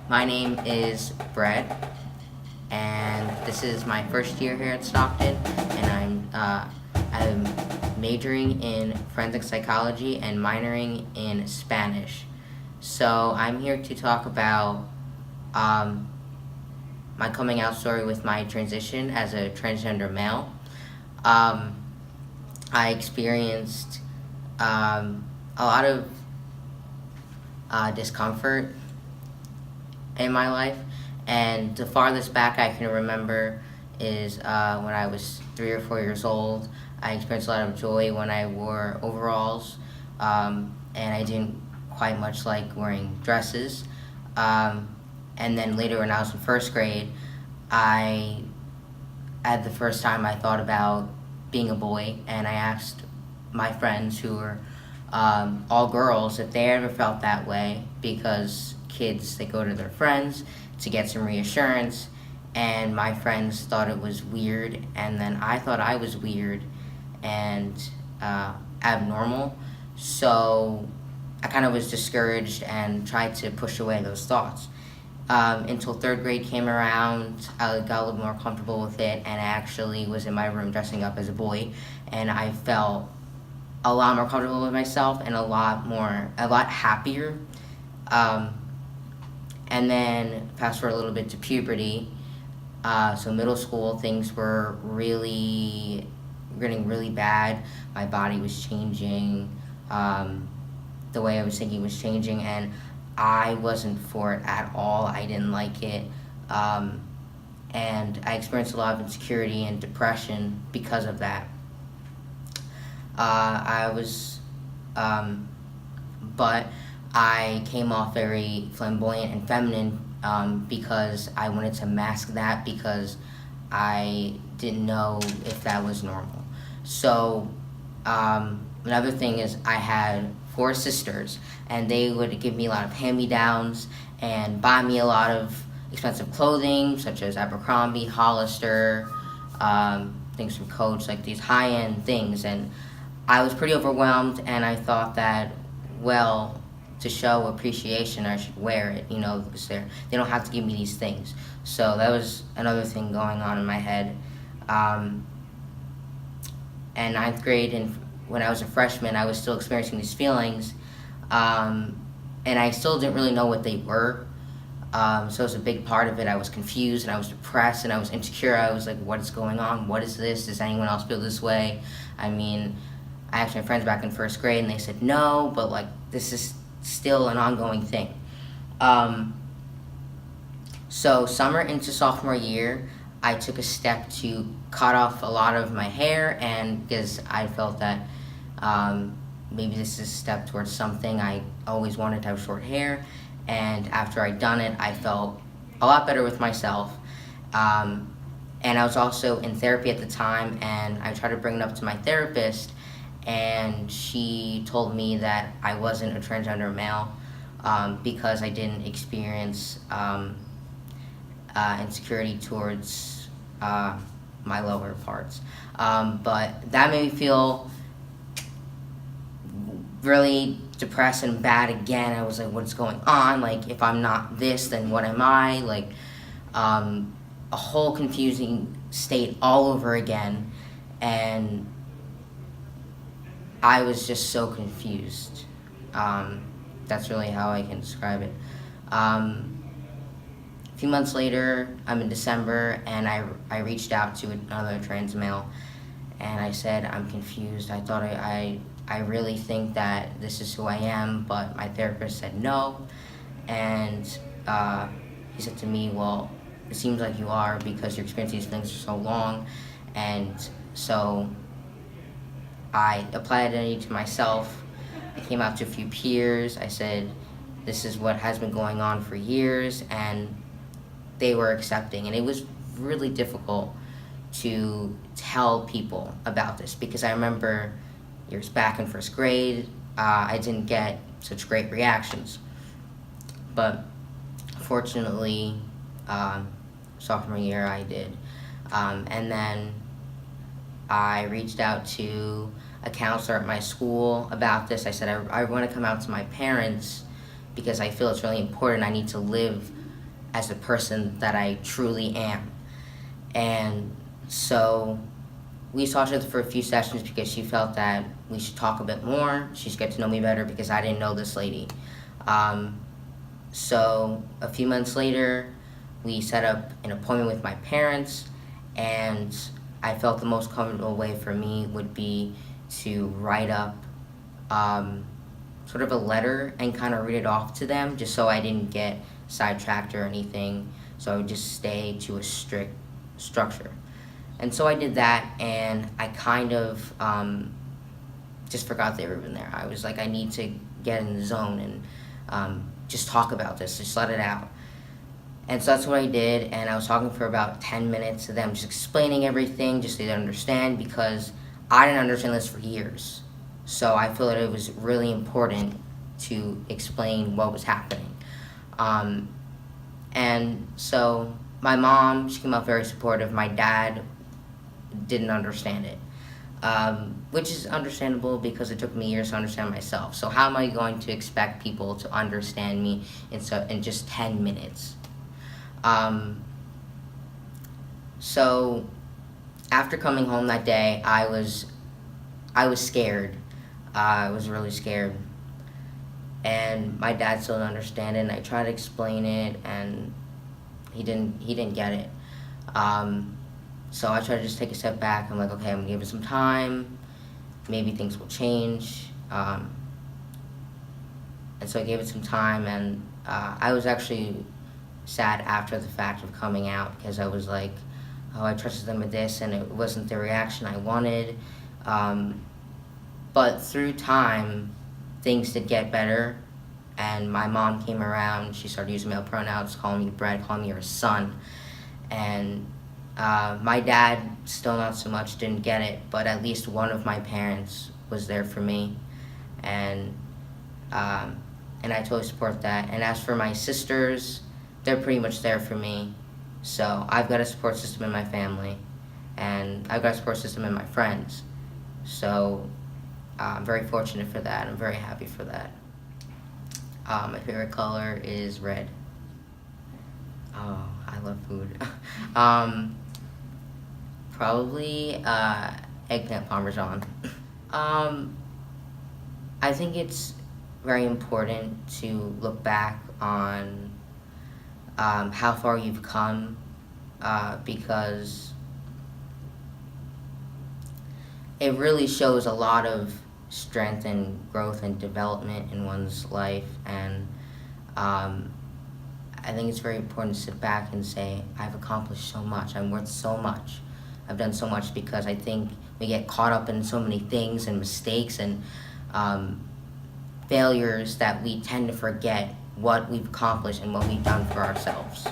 My name is Bret, and this is my first year here at Stockton, and I'm majoring in forensic psychology and minoring in Spanish. So I'm here to talk about my coming out story with my transition as a transgender male. Um, I experienced a lot of discomfort in my life, and the farthest back I can remember is when I was 3 or 4 years old. I experienced a lot of joy when I wore overalls, and I didn't quite much like wearing dresses. And then later when I was in first grade, I at the first time I thought about being a boy, and I asked my friends who were all girls if they ever felt that way, because kids, they go to their friends to get some reassurance, and my friends thought it was weird, and then I thought I was weird and abnormal, so I kind of was discouraged and tried to push away those thoughts. Until third grade came around, I got a little more comfortable with it, and I actually was in my room dressing up as a boy, and I felt a lot more comfortable with myself and a lot happier. And then fast forward a little bit to puberty. So middle school, things were getting really bad. My body was changing. The way I was thinking was changing, and I wasn't for it at all. I didn't like it. And I experienced a lot of insecurity and depression because of that. But I came off very flamboyant and feminine because I wanted to mask that, because I didn't know if that was normal. So another thing is I had 4 sisters, and they would give me a lot of hand-me-downs and buy me a lot of expensive clothing, such as Abercrombie, Hollister, things from Coach, like these high-end things. And I was pretty overwhelmed, and I thought that, well, to show appreciation, I should wear it, because they don't have to give me these things. So that was another thing going on in my head. And ninth grade, and when I was a freshman, I was still experiencing these feelings, and I still didn't really know what they were. So it was a big part of it. I was confused, and I was depressed, and I was insecure. I was like, what is going on? What is this? Does anyone else feel this way? I mean, I asked my friends back in first grade, and they said no, but this is still an ongoing thing. So summer into sophomore year, I took a step to cut off a lot of my hair, and because I felt that maybe this is a step towards something. I always wanted to have short hair, and after I'd done it, I felt a lot better with myself. And I was also in therapy at the time, and I tried to bring it up to my therapist, and she told me that I wasn't a transgender male because I didn't experience insecurity towards my lower parts. But that made me feel really depressed and bad again. I was like, what's going on? If I'm not this, then what am I? A whole confusing state all over again. And I was just so confused. That's really how I can describe it. A few months later, I'm in December, and I reached out to another trans male, and I said, I'm confused. I thought I really think that this is who I am, but my therapist said no. And he said to me, well, it seems like you are, because you're experiencing these things for so long. And so I applied identity to myself. I came out to a few peers. I said, this is what has been going on for years, and they were accepting. And it was really difficult to tell people about this, because I remember years back in first grade, I didn't get such great reactions. But fortunately, sophomore year I did. And then I reached out to a counselor at my school about this. I said, I want to come out to my parents because I feel it's really important. I need to live as the person that I truly am. And so we saw each other for a few sessions because she felt that we should talk a bit more. She should get to know me better because I didn't know this lady. So a few months later, we set up an appointment with my parents, and I felt the most comfortable way for me would be to write up sort of a letter and kind of read it off to them, just so I didn't get sidetracked or anything, so I would just stay to a strict structure. And so I did that, and I kind of just forgot they were even there. I was like, I need to get in the zone and just talk about this, just let it out. And so that's what I did, and I was talking for about 10 minutes to them, just explaining everything, just so they understand, because I didn't understand this for years. So I feel that it was really important to explain what was happening. And so my mom, she came out very supportive. My dad didn't understand it, which is understandable because it took me years to understand myself. So how am I going to expect people to understand me in just 10 minutes? So after coming home that day, I was scared. I was really scared. And my dad still didn't understand it, and I tried to explain it, and he didn't get it. So I tried to just take a step back. I'm like, okay, I'm gonna give it some time. Maybe things will change. And so I gave it some time, and I was actually sad after the fact of coming out, because I was like, oh, I trusted them with this, and it wasn't the reaction I wanted. But through time, things did get better, and my mom came around. She started using male pronouns, calling me Bret, calling me her son. And my dad, still not so much, didn't get it, but at least one of my parents was there for me. And I totally support that. And as for my sisters, they're pretty much there for me. So I've got a support system in my family, and I've got a support system in my friends. So I'm very fortunate for that. I'm very happy for that. My favorite color is red. Oh, I love food. Probably eggplant parmesan. I think it's very important to look back on how far you've come, because it really shows a lot of strength and growth and development in one's life. And I think it's very important to sit back and say, I've accomplished so much, I'm worth so much, I've done so much, because I think we get caught up in so many things and mistakes and failures that we tend to forget what we've accomplished and what we've done for ourselves.